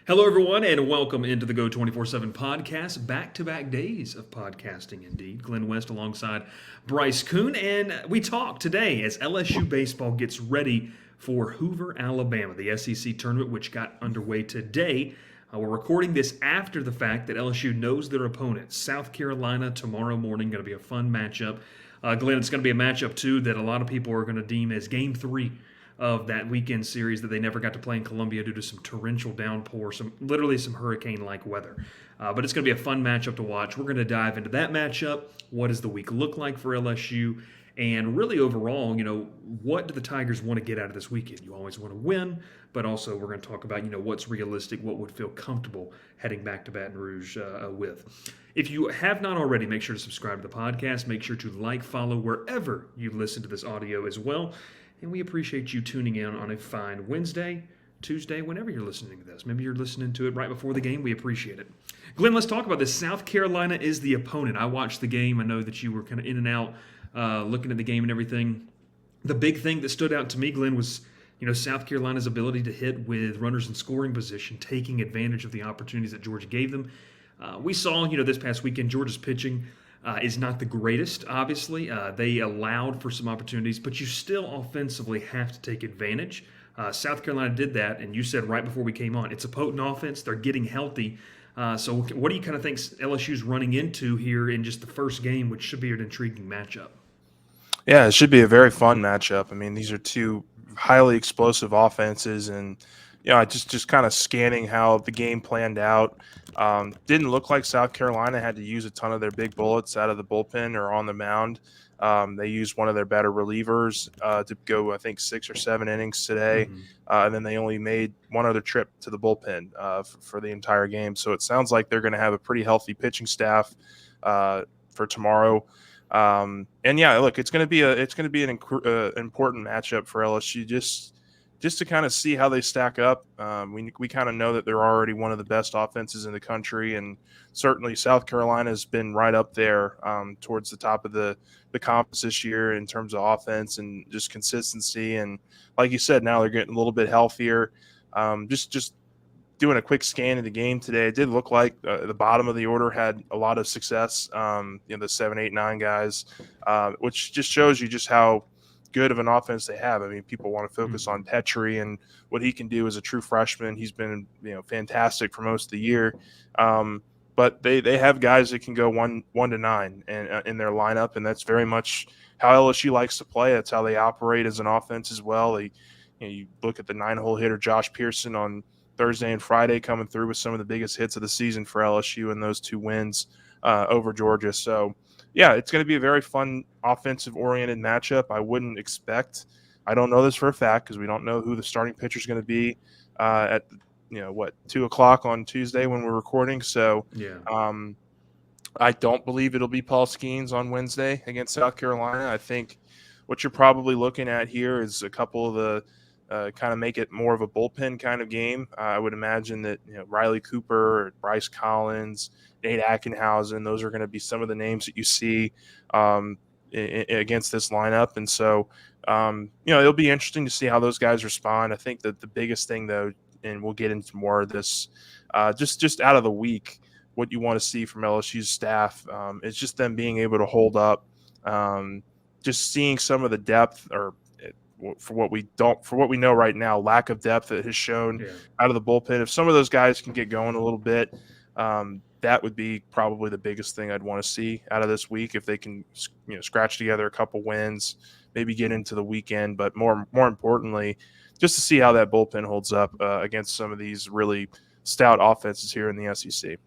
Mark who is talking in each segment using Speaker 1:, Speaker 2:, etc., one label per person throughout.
Speaker 1: Hello, everyone, and welcome into the Go 24/7 podcast. Back-to-back days of podcasting, indeed. Glen West alongside Bryce Koon, and we talk today as LSU baseball gets ready for Hoover, Alabama, the SEC tournament, which got underway today. We're recording this after the fact that LSU knows their opponent, South Carolina, tomorrow morning. Going to be a fun matchup. Glenn, it's going to be a matchup, too, that a lot of people are going to deem as Game 3 of that weekend series that they never got to play in Columbia due to some torrential downpour, literally some hurricane-like weather. But it's going to be a fun matchup to watch. We're going to dive into that matchup. What does the week look like for LSU? And really overall, what do the Tigers want to get out of this weekend? You always want to win, but also we're going to talk about, what's realistic, what would feel comfortable heading back to Baton Rouge with. If you have not already, make sure to subscribe to the podcast. Make sure to like, follow wherever you listen to this audio as well. And we appreciate you tuning in on a fine Wednesday, Tuesday, whenever you're listening to this. Maybe you're listening to it right before the game. We appreciate it. Glenn, let's talk about this. South Carolina is the opponent. I watched the game. I know that you were kind of in and out looking at the game and everything. The big thing that stood out to me, Glenn, was South Carolina's ability to hit with runners in scoring position, taking advantage of the opportunities that Georgia gave them. We saw, this past weekend, Georgia's pitching is not the greatest, obviously. They allowed for some opportunities, but you still offensively have to take advantage. South Carolina did that, and you said right before we came on, it's a potent offense. They're getting healthy. So what do you kind of think LSU's running into here in just the first game, which should be an intriguing matchup?
Speaker 2: Yeah, it should be a very fun matchup. I mean, these are two highly explosive offenses, and just kind of scanning how the game planned out. Didn't look like South Carolina had to use a ton of their big bullets out of the bullpen or on the mound. They used one of their better relievers to go, I think, 6 or 7 innings today, and then they only made one other trip to the bullpen for the entire game. So it sounds like they're going to have a pretty healthy pitching staff for tomorrow. And yeah, look, it's going to be an important matchup for LSU just to kind of see how they stack up. We kind of know that they're already one of the best offenses in the country, and certainly South Carolina has been right up there towards the top of the conference this year in terms of offense and just consistency. And like you said, now they're getting a little bit healthier. Just doing a quick scan of the game today, it did look like the bottom of the order had a lot of success. The 7, 8, 9 guys, which just shows you just how good of an offense they have. I mean, people want to focus on Petrie and what he can do as a true freshman. He's been fantastic for most of the year. But they have guys that can go 1 to 9 and in their lineup, and that's very much how LSU likes to play. That's how they operate as an offense as well. You look at the 9-hole hitter Josh Pearson on Thursday and Friday coming through with some of the biggest hits of the season for LSU in those 2 wins over Georgia. So, yeah, it's going to be a very fun offensive-oriented matchup. I don't know this for a fact because we don't know who the starting pitcher is going to be at 2 o'clock on Tuesday when we're recording. So,
Speaker 1: Yeah.
Speaker 2: I don't believe it'll be Paul Skeens on Wednesday against South Carolina. I think what you're probably looking at here is a couple of the kind of make it more of a bullpen kind of game. I would imagine that Riley Cooper, or Bryce Collins, Nate Ackenhausen, those are going to be some of the names that you see against this lineup. And so, it'll be interesting to see how those guys respond. I think that the biggest thing, though, and we'll get into more of this, just out of the week, what you want to see from LSU's staff is just them being able to hold up, just seeing some of the depth or for what we know right now, lack of depth that has shown out of the bullpen. If some of those guys can get going a little bit, that would be probably the biggest thing I'd want to see out of this week. If they can, scratch together a couple wins, maybe get into the weekend, but more importantly, just to see how that bullpen holds up against some of these really stout offenses here in the SEC.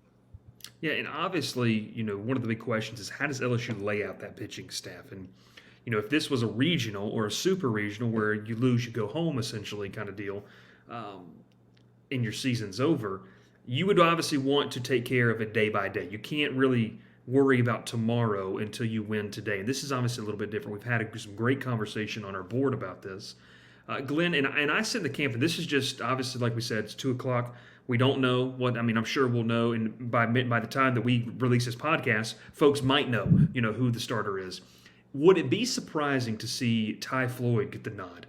Speaker 1: Yeah, and obviously, one of the big questions is how does LSU lay out that pitching staff? And if this was a regional or a super regional where you lose, you go home essentially kind of deal, and your season's over, you would obviously want to take care of it day by day. You can't really worry about tomorrow until you win today. And this is obviously a little bit different. We've had some great conversation on our board about this. Glenn, and I sit in the camp, and this is just obviously, like we said, it's 2 o'clock. We don't know I'm sure we'll know, and by the time that we release this podcast, folks might know, who the starter is. Would it be surprising to see Ty Floyd get the nod,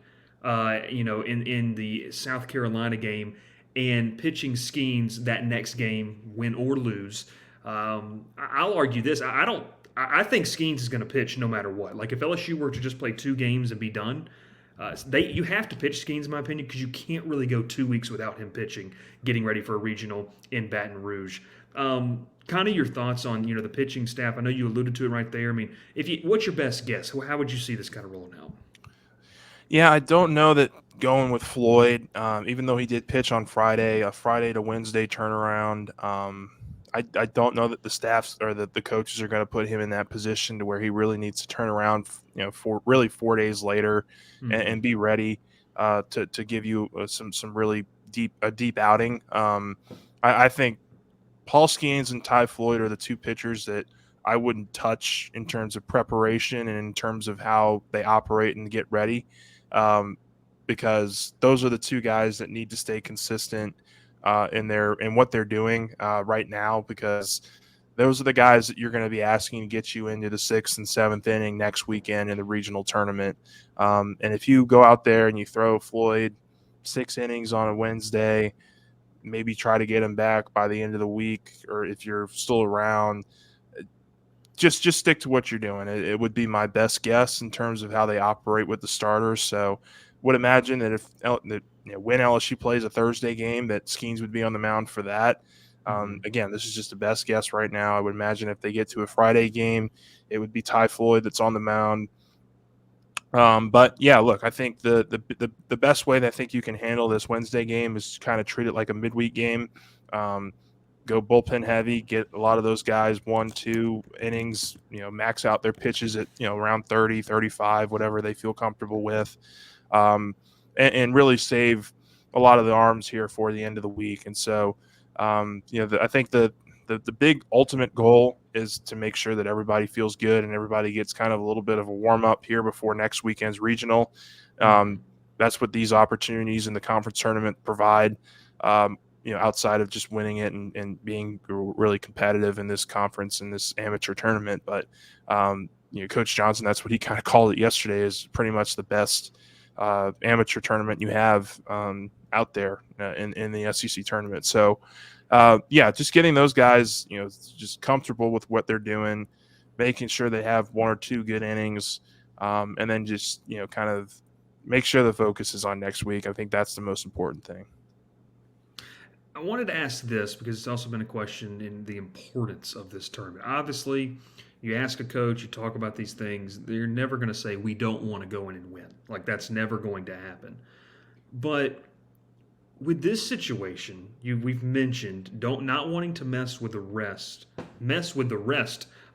Speaker 1: in the South Carolina game and pitching Skeens that next game, win or lose. I'll argue this. I don't. I think Skeens is going to pitch no matter what. Like if LSU were to just play 2 games and be done, you have to pitch Skeens in my opinion because you can't really go 2 weeks without him pitching, getting ready for a regional in Baton Rouge. Kind of your thoughts on the pitching staff. I know you alluded to it right there. I mean, what's your best guess? How would you see this kind of rolling out?
Speaker 2: Yeah, I don't know that going with Floyd, even though he did pitch on Friday, a Friday to Wednesday turnaround. I don't know that the staffs or that the coaches are going to put him in that position to where he really needs to turn around, for really 4 days later and be ready to give you some really deep outing. I think Paul Skeens and Ty Floyd are the two pitchers that I wouldn't touch in terms of preparation and in terms of how they operate and get ready, because those are the two guys that need to stay consistent in what they're doing right now, because those are the guys that you're going to be asking to get you into the 6th and 7th inning next weekend in the regional tournament. And if you go out there and you throw Floyd 6 innings on a Wednesday, maybe try to get him back by the end of the week, or if you're still around, just stick to what you're doing. It would be my best guess in terms of how they operate with the starters. So would imagine that when LSU plays a Thursday game, that Skeens would be on the mound for that. Again, this is just a best guess right now. I would imagine if they get to a Friday game, it would be Ty Floyd that's on the mound. But yeah, look, I think the best way that I think you can handle this Wednesday game is kind of treat it like a midweek game. Go bullpen heavy, get a lot of those guys 1-2 innings, max out their pitches at around 30, 35, whatever they feel comfortable with, and really save a lot of the arms here for the end of the week. And so, I think the big ultimate goal is to make sure that everybody feels good and everybody gets kind of a little bit of a warm up here before next weekend's regional. That's what these opportunities in the conference tournament provide, outside of just winning it and being really competitive in this conference, in this amateur tournament. But, Coach Johnson, that's what he kind of called it yesterday, is pretty much the best amateur tournament you have out there in the SEC tournament. So, just getting those guys, just comfortable with what they're doing, making sure they have 1 or 2 good innings, and then just, kind of make sure the focus is on next week. I think that's the most important thing.
Speaker 1: I wanted to ask this because it's also been a question in the importance of this tournament. Obviously, you ask a coach, you talk about these things, they're never going to say, we don't want to go in and win. Like, that's never going to happen. But with this situation, we've mentioned not wanting to mess with the rest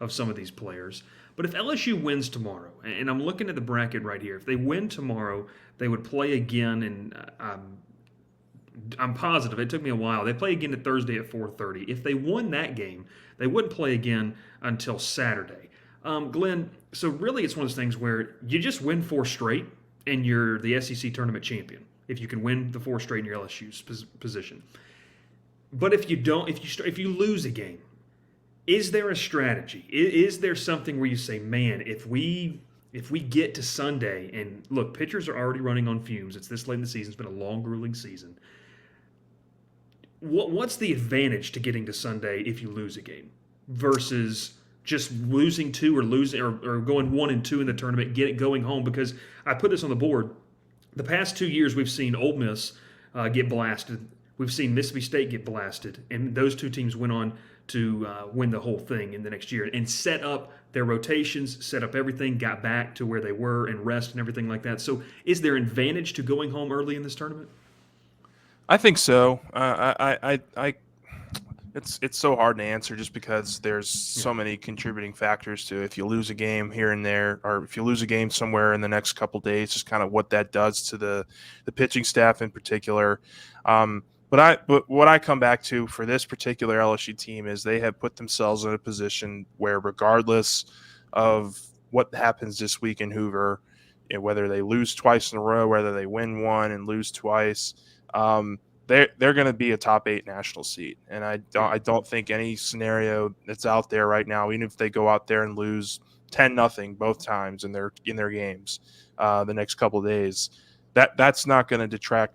Speaker 1: of some of these players. But if LSU wins tomorrow, and I'm looking at the bracket right here, if they win tomorrow, they would play again, and I'm positive. It took me a while. They play again at Thursday at 4:30. If they won that game, they wouldn't play again until Saturday. Glenn, so really it's one of those things where you just win 4 straight, and you're the SEC tournament champion if you can win the 4 straight in your LSU's position. But if you don't, if you lose a game, is there a strategy? Is there something where you say, man, if we get to Sunday, and look, pitchers are already running on fumes. It's this late in the season. It's been a long, grueling season. What's the advantage to getting to Sunday if you lose a game versus just losing 2 or losing or going 1-2 in the tournament, going home? Because I put this on the board. The past 2 years, we've seen Ole Miss get blasted. We've seen Mississippi State get blasted, and those 2 teams went on to win the whole thing in the next year and set up their rotations, set up everything, got back to where they were and rest and everything like that. So is there advantage to going home early in this tournament?
Speaker 2: I think so. It's so hard to answer just because there's so many contributing factors to if you lose a game here and there, or if you lose a game somewhere in the next couple of days, just kind of what that does to the pitching staff in particular. But what I come back to for this particular LSU team is they have put themselves in a position where, regardless of what happens this week in Hoover, whether they lose twice in a row, whether they win one and lose twice, they're going to be a top 8 national seed. And I don't think any scenario that's out there right now, even if they go out there and lose 10-0 both times in their games the next couple of days, that's not going to detract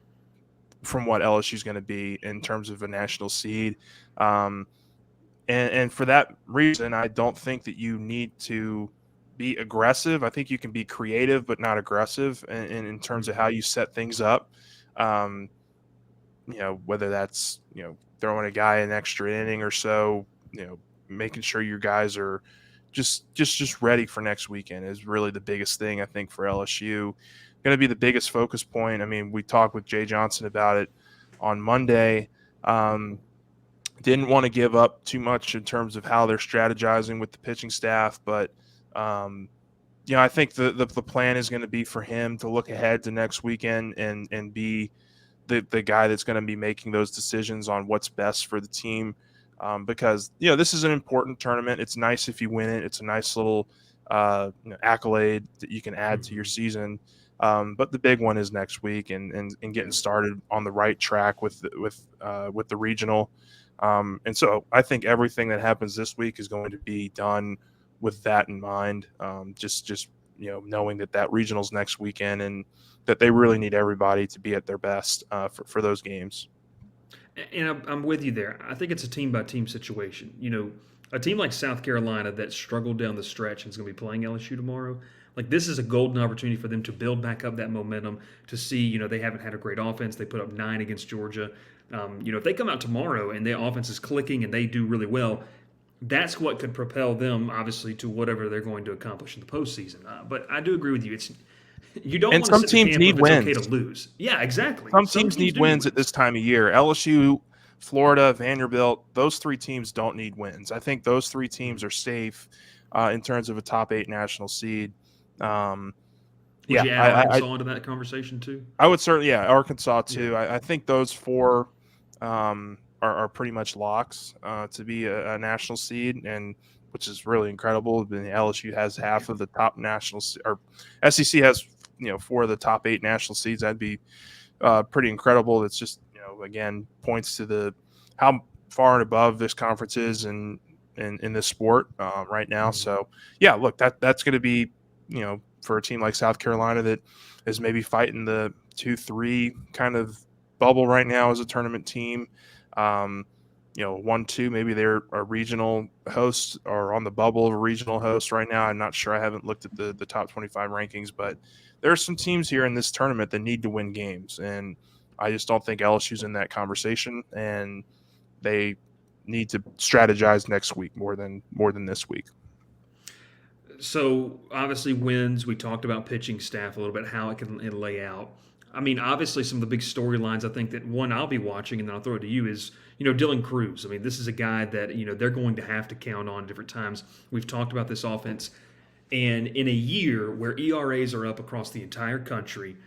Speaker 2: from what LSU is going to be in terms of a national seed. Um, and for that reason, I don't think that you need to be aggressive. I think you can be creative, but not aggressive in terms of how you set things up. Um, whether that's, throwing a guy an extra inning or so, making sure your guys are just ready for next weekend is really the biggest thing I think for LSU. Going to be the biggest focus point. I mean, we talked with Jay Johnson about it on Monday. Didn't want to give up too much in terms of how they're strategizing with the pitching staff, but um, I think the plan is going to be for him to look ahead to next weekend and be the guy that's going to be making those decisions on what's best for the team. Because this is an important tournament. It's nice if you win it. It's a nice little accolade that you can add to your season. But the big one is next week and getting started on the right track with the regional. And so I think everything that happens this week is going to be done with that in mind. Just knowing that regional's next weekend and that they really need everybody to be at their best for those games.
Speaker 1: And I'm with you there. I think it's a team by team situation. A team like South Carolina that struggled down the stretch and is going to be playing LSU tomorrow. Like, this is a golden opportunity for them to build back up that momentum. To see, they haven't had a great offense. They put up 9 against Georgia. If they come out tomorrow and their offense is clicking and they do really well, that's what could propel them, obviously, to whatever they're going to accomplish in the postseason. But I do agree with you. You don't
Speaker 2: And
Speaker 1: want to
Speaker 2: some
Speaker 1: sit in the
Speaker 2: teams
Speaker 1: camp
Speaker 2: need
Speaker 1: of it's okay
Speaker 2: wins.
Speaker 1: to lose. Yeah, exactly.
Speaker 2: Some
Speaker 1: Some
Speaker 2: teams
Speaker 1: teams
Speaker 2: need
Speaker 1: do need
Speaker 2: wins at
Speaker 1: wins.
Speaker 2: this time of year. LSU, Florida, Vanderbilt, those 3 teams don't need wins. I think those 3 teams are safe in terms of a top 8 national seed. Um,
Speaker 1: Would
Speaker 2: yeah,
Speaker 1: you add
Speaker 2: I
Speaker 1: Arkansas into that conversation too?
Speaker 2: I would certainly, Arkansas
Speaker 1: Yeah.
Speaker 2: too. I think those 4 are pretty much locks to be a national seed, and which is really incredible. LSU has half of the top national, or SEC has 4 of the top 8 national seeds. That'd be pretty incredible. It's just again points to the how far and above this conference is in this sport right now.
Speaker 1: Mhm.
Speaker 2: So yeah, look, that's going to be for a team like South Carolina that is maybe fighting the 2-3 kind of bubble right now as a tournament team. 1-2, maybe they're a regional host or on the bubble of a regional host right now. I'm not sure. I haven't looked at the top 25 rankings, but there are some teams here in this tournament that need to win games, and I just don't think LSU's in that conversation, and they need to strategize next week more than this week.
Speaker 1: So obviously wins. We talked about pitching staff a little bit, how it can lay out. I mean, obviously some of the big storylines. I think that one I'll be watching, and then I'll throw it to you is Dylan Cruz. I mean, this is a guy that they're going to have to count on at different times. We've talked about this offense, and in a year where ERAs are up across the entire country.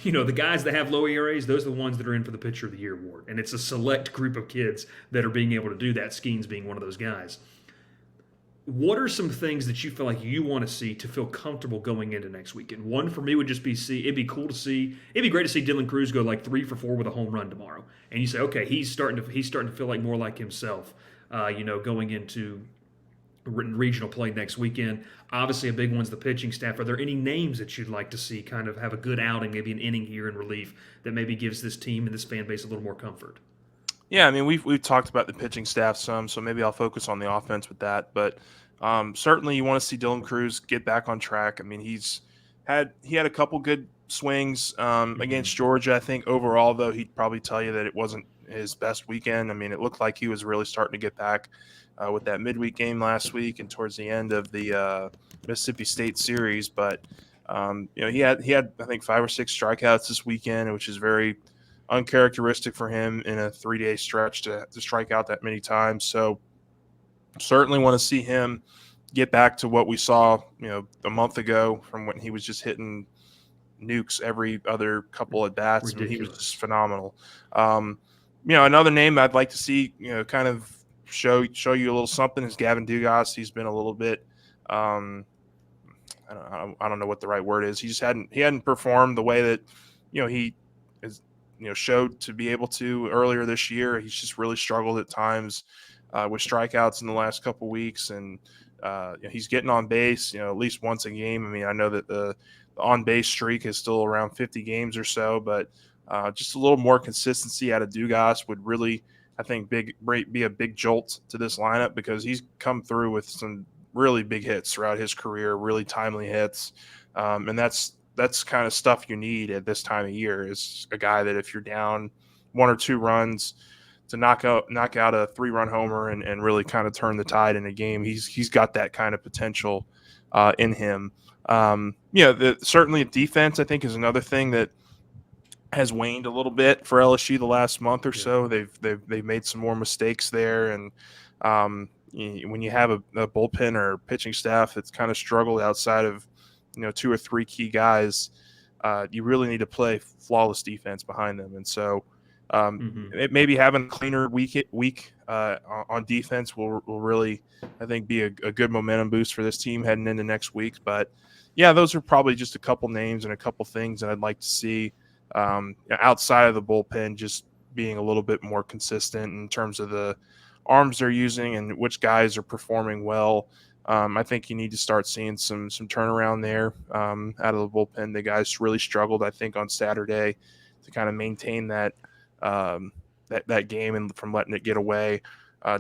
Speaker 1: The guys that have low ERAs, those are the ones that are in for the Pitcher of the Year award. And it's a select group of kids that are being able to do that, Skeens being one of those guys. What are some things that you feel like you want to see to feel comfortable going into next weekend? One for me would just be it'd be cool to see. It'd be great to see Dylan Cruz go like 3 for 4 with a home run tomorrow, and you say, okay, he's starting to feel like more like himself. Going into regional play next weekend. Obviously, a big one's the pitching staff. Are there any names that you'd like to see kind of have a good outing, maybe an inning here in relief that maybe gives this team and this fan base a little more comfort?
Speaker 2: Yeah, I mean we've talked about the pitching staff some, so maybe I'll focus on the offense with that. But certainly you want to see Dylan Cruz get back on track. I mean he had a couple good swings against Georgia. I think overall though he'd probably tell you that it wasn't his best weekend. I mean it looked like he was really starting to get back with that midweek game last week and towards the end of the Mississippi State series. But he had I think 5 or 6 strikeouts this weekend, which is very uncharacteristic for him in a 3-day stretch to strike out that many times. So certainly want to see him get back to what we saw, a month ago from when he was just hitting nukes every other couple of bats. I mean, he was just
Speaker 1: Ridiculous.
Speaker 2: phenomenal. Another name I'd like to see, kind of show you a little something is Gavin Dugas. He's been a little bit, I don't know what the right word is. He hadn't performed the way that, he is, showed to be able to earlier this year. He's just really struggled at times with strikeouts in the last couple weeks, and he's getting on base, at least once a game. I mean, I know that the on base streak is still around 50 games or so, but Just a little more consistency out of Dugas would really, I think, be a big jolt to this lineup because he's come through with some really big hits throughout his career, really timely hits, and that's kind of stuff you need at this time of year. Is a guy that if you're down 1 or 2 runs to knock out a 3-run homer and really kind of turn the tide in a game. He's got that kind of potential in him. Certainly defense I think is another thing that has waned a little bit for LSU the last month or
Speaker 1: Yeah.
Speaker 2: so. They've made some more mistakes there, and when you have a bullpen or pitching staff that's kind of struggled outside of 2 or 3 key guys, you really need to play flawless defense behind them. And so maybe having a cleaner week on defense will really, I think, be a good momentum boost for this team heading into next week. But yeah, those are probably just a couple names and a couple things that I'd like to see outside of the bullpen, just being a little bit more consistent in terms of the arms they're using and which guys are performing well. I think you need to start seeing some turnaround there out of the bullpen. The guys really struggled, I think, on Saturday to kind of maintain that that game and from letting it get away.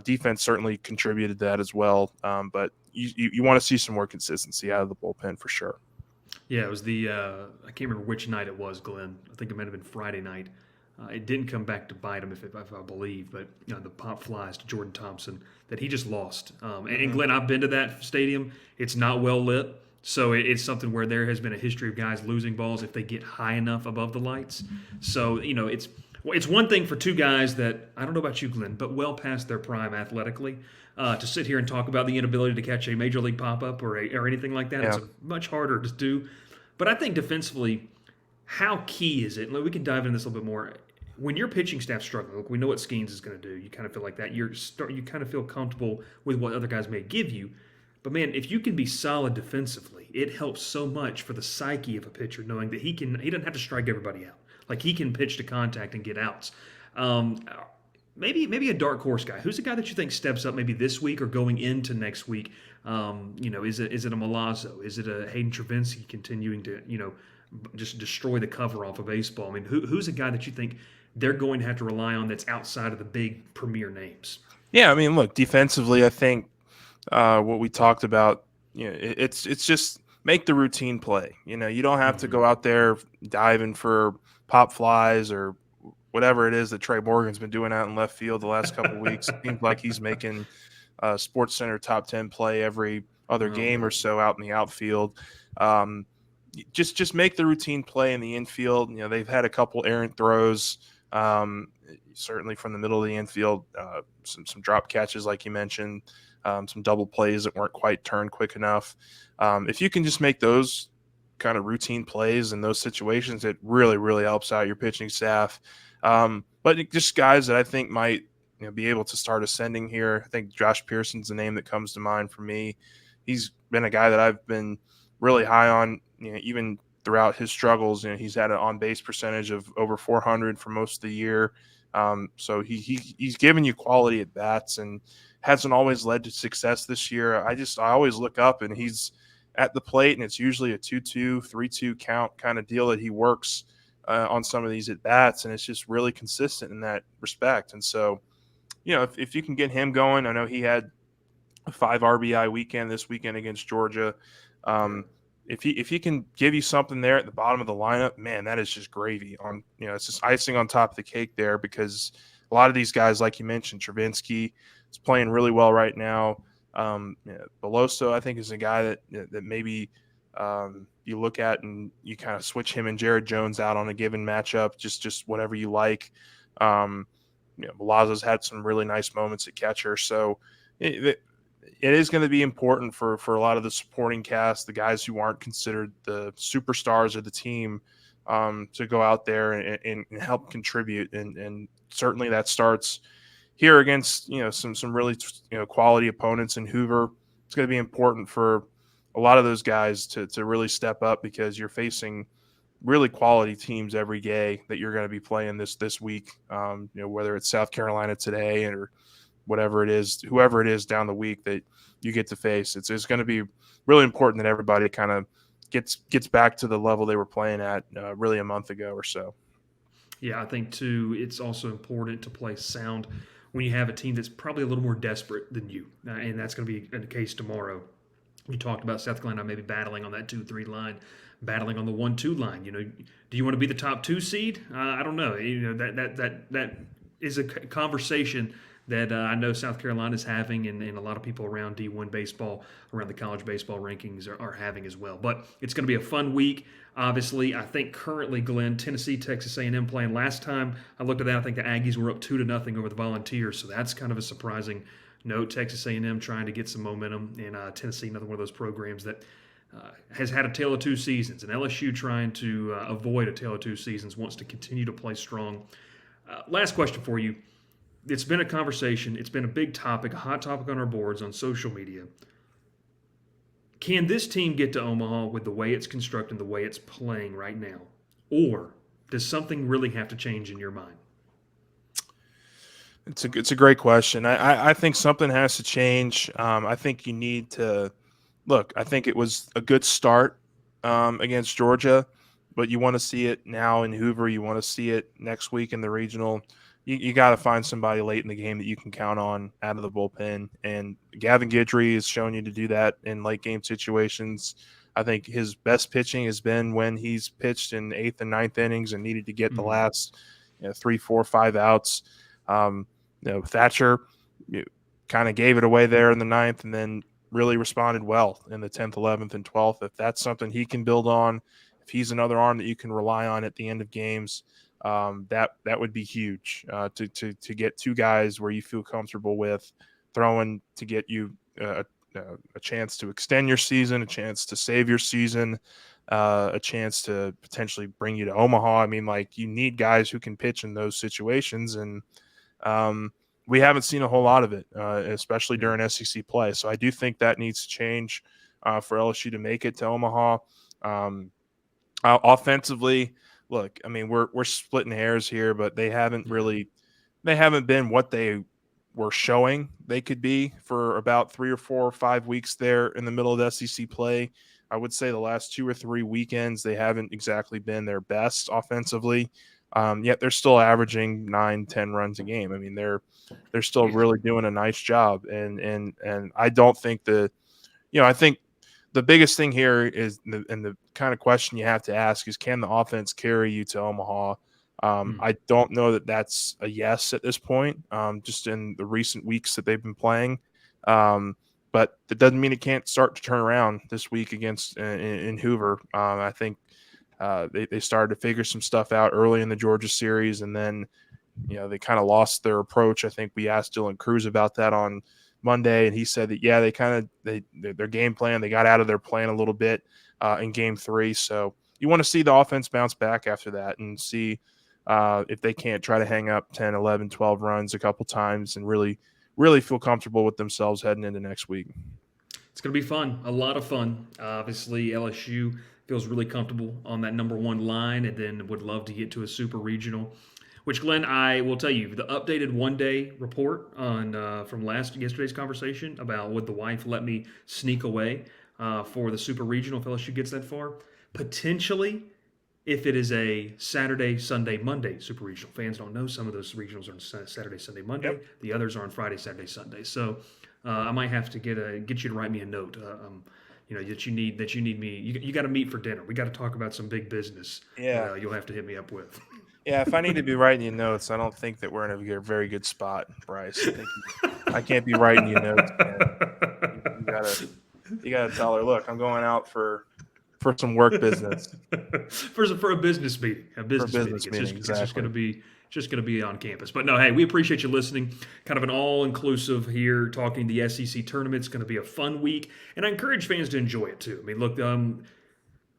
Speaker 2: Defense certainly contributed to that as well, but you want to see some more consistency out of the bullpen for sure.
Speaker 1: Yeah, it was I can't remember which night it was, Glenn. I think it might have been Friday night. It didn't come back to bite him, if I believe, but the pop flies to Jordan Thompson that he just lost. And Glenn, I've been to that stadium. It's not well lit, so it's something where there has been a history of guys losing balls if they get high enough above the lights. So it's one thing for two guys that, I don't know about you, Glenn, but well past their prime athletically, to sit here and talk about the inability to catch a major league pop-up or anything like that.
Speaker 2: Yeah.
Speaker 1: It's much harder to do. But I think defensively, how key is it? And we can dive into this a little bit more. When your pitching staff's struggling, look, we know what Skeens is going to do. You kind of feel like that. You kind of feel comfortable with what other guys may give you. But man, if you can be solid defensively, it helps so much for the psyche of a pitcher, knowing that he doesn't have to strike everybody out. Like, he can pitch to contact and get outs. Maybe a dark horse guy. Who's a guy that you think steps up maybe this week or going into next week? Is it a Milazzo? Is it a Hayden Travinski continuing to just destroy the cover off of baseball? I mean, who's a guy that you think they're going to have to rely on that's outside of the big premier names?
Speaker 2: Yeah, I mean, look, defensively, I think what we talked about, it's just make the routine play. You don't have to go out there diving for pop flies or whatever it is that Trey Morgan's been doing out in left field the last couple of weeks. It seems like he's making Sports Center top 10 play every other game or so out in the outfield. Just make the routine play in the infield. They've had a couple errant throws, certainly from the middle of the infield, some drop catches like you mentioned, some double plays that weren't quite turned quick enough. If you can just make those kind of routine plays in those situations, it really, really helps out your pitching staff. But just guys that I think might be able to start ascending here. I think Josh Pearson's the name that comes to mind for me. He's been a guy that I've been really high on, even throughout his struggles. He's had an on-base percentage of over 400 for most of the year. So he's given you quality at bats and hasn't always led to success this year. I always look up and he's at the plate, and it's usually a 2-2, 3-2 count kind of deal that he works on some of these at bats, and it's just really consistent in that respect. And so, if you can get him going, I know he had a 5 RBI weekend this weekend against Georgia. If he can give you something there at the bottom of the lineup, man, that is just gravy on. It's just icing on top of the cake there, because a lot of these guys, like you mentioned, Travinski is playing really well right now. Beloso, I think, is a guy that maybe you look at and you kind of switch him and Jared Jones out on a given matchup, just whatever you like. Milazzo's had some really nice moments at catcher, so it is going to be important for a lot of the supporting cast, the guys who aren't considered the superstars of the team, to go out there and help contribute, and certainly that starts here against some really quality opponents in Hoover. It's going to be important for a lot of those guys to really step up, because you're facing really quality teams every day that you're going to be playing this week. Whether it's South Carolina today or whatever it is, whoever it is down the week that you get to face, it's going to be really important that everybody kind of gets back to the level they were playing at really a month ago or so.
Speaker 1: Yeah, I think too. It's also important to play sound when you have a team that's probably a little more desperate than you, and that's going to be the case tomorrow. You talked about South Carolina maybe battling on that 2-3 line, battling on the 1-2 line. Do you want to be the top 2 seed? I don't know. That is a conversation that I know South Carolina is having, and a lot of people around D1 baseball, around the college baseball rankings, are having as well. But it's going to be a fun week. Obviously, I think currently, Glenn, Tennessee, Texas A&M playing. Last time I looked at that, I think the Aggies were up 2-0 over the Volunteers, so that's kind of a surprising note. Texas A&M trying to get some momentum, and Tennessee, another one of those programs that has had a tale of two seasons, and LSU trying to avoid a tale of two seasons, wants to continue to play strong. Last question for you. It's been a conversation. It's been a big topic, a hot topic on our boards, on social media. Can this team get to Omaha with the way it's constructed, the way it's playing right now? Or does something really have to change in your mind?
Speaker 2: It's a great question. I think something has to change. I think you need to look. I think it was a good start against Georgia, but you want to see it now in Hoover. You want to see it next week in the regional. You got to find somebody late in the game that you can count on out of the bullpen. And Gavin Guidry has shown you to do that in late game situations. I think his best pitching has been when he's pitched in 8th and 9th innings and needed to get the last 3, 4, 5 outs. Thatcher kind of gave it away there in the 9th and then really responded well in the 10th, 11th, and 12th. If that's something he can build on, if he's another arm that you can rely on at the end of games, that would be huge to get 2 guys where you feel comfortable with throwing to get you a chance to extend your season, a chance to save your season, a chance to potentially bring you to Omaha. I mean, like, you need guys who can pitch in those situations, and we haven't seen a whole lot of it, especially during SEC play. So I do think that needs to change for LSU to make it to Omaha. Offensively, look, I mean, we're splitting hairs here, but they haven't been what they were showing they could be for about 3 or 4 or 5 weeks there in the middle of SEC play. I would say the last 2 or 3 weekends, they haven't exactly been their best offensively. Yet they're still averaging 9-10 runs a game. I mean, they're still really doing a nice job. And I don't think I think the biggest thing here is, and the kind of question you have to ask is, can the offense carry you to Omaha? I don't know that that's a yes at this point, just in the recent weeks that they've been playing. But that doesn't mean it can't start to turn around this week against in Hoover. I think they started to figure some stuff out early in the Georgia series, and then they kind of lost their approach. I think we asked Dylan Cruz about that on Monday, and he said that their game plan, they got out of their plan a little bit in Game 3. So you want to see the offense bounce back after that and see if they can't try to hang up 10, 11, 12 runs a couple times and really feel comfortable with themselves heading into next week.
Speaker 1: It's going to be fun, a lot of fun. Obviously, LSU feels really comfortable on that number 1 line, and then would love to get to a super regional. Which, Glenn, I will tell you, the updated one-day report on from yesterday's conversation about would the wife let me sneak away for the super regional if LSU gets that far, potentially. If it is a Saturday, Sunday, Monday super regional. Fans don't know some of those regionals are on Saturday, Sunday, Monday. Yep. The others are on Friday, Saturday, Sunday. So I might have to get you to write me a note. That you need me. You got to meet for dinner. We got to talk about some big business.
Speaker 2: Yeah,
Speaker 1: you'll have to hit me up with.
Speaker 2: Yeah, if I need to be writing you notes, I don't think that we're in a very good spot, Bryce. I can't be writing you notes, man. You gotta tell her, look, I'm going out for some work business.
Speaker 1: for a business meeting. It's just going to be on campus. But no, hey, we appreciate you listening. Kind of an all-inclusive here, talking the SEC tournament. It's going to be a fun week, and I encourage fans to enjoy it too. I mean, look,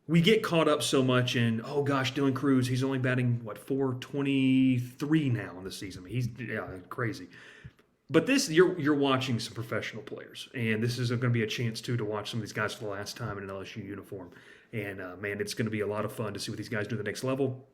Speaker 1: we get caught up so much in, oh gosh, Dylan Cruz, he's only batting, 423 now in the season. I mean, he's crazy. But you're watching some professional players, and this is going to be a chance to watch some of these guys for the last time in an LSU uniform. And man, it's going to be a lot of fun to see what these guys do at the next level.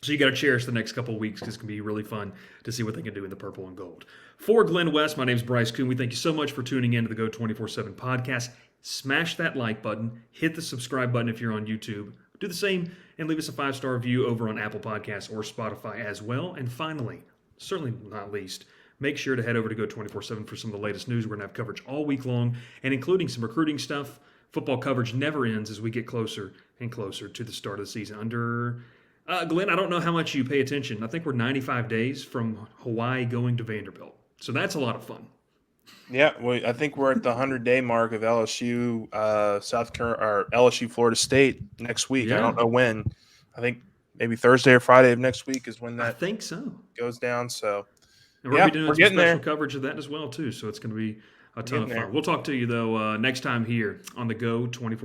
Speaker 1: So you got to cherish the next couple of weeks because it's going to be really fun to see what they can do in the purple and gold. For Glen West, my name is Bryce Koon. We thank you so much for tuning in to the Go 24/7 podcast. Smash that like button. Hit the subscribe button if you're on YouTube. Do the same and leave us a 5-star review over on Apple Podcasts or Spotify as well. And finally, certainly not least, make sure to head over to Go247 for some of the latest news. We're going to have coverage all week long, and including some recruiting stuff. Football coverage never ends as we get closer and closer to the start of the season. Glenn, I don't know how much you pay attention. I think we're 95 days from Hawaii going to Vanderbilt. So that's a lot of fun.
Speaker 2: Yeah, well, I think we're at the 100-day mark of LSU, LSU, Florida State next week.
Speaker 1: Yeah.
Speaker 2: I don't know when. I think maybe Thursday or Friday of next week is when
Speaker 1: I
Speaker 2: that
Speaker 1: think so.
Speaker 2: goes down. So,
Speaker 1: and we're going to be doing some special
Speaker 2: there.
Speaker 1: coverage of that as well, too. So it's going to be a ton of fun. We'll talk to you, though, next time here on the Go 24/7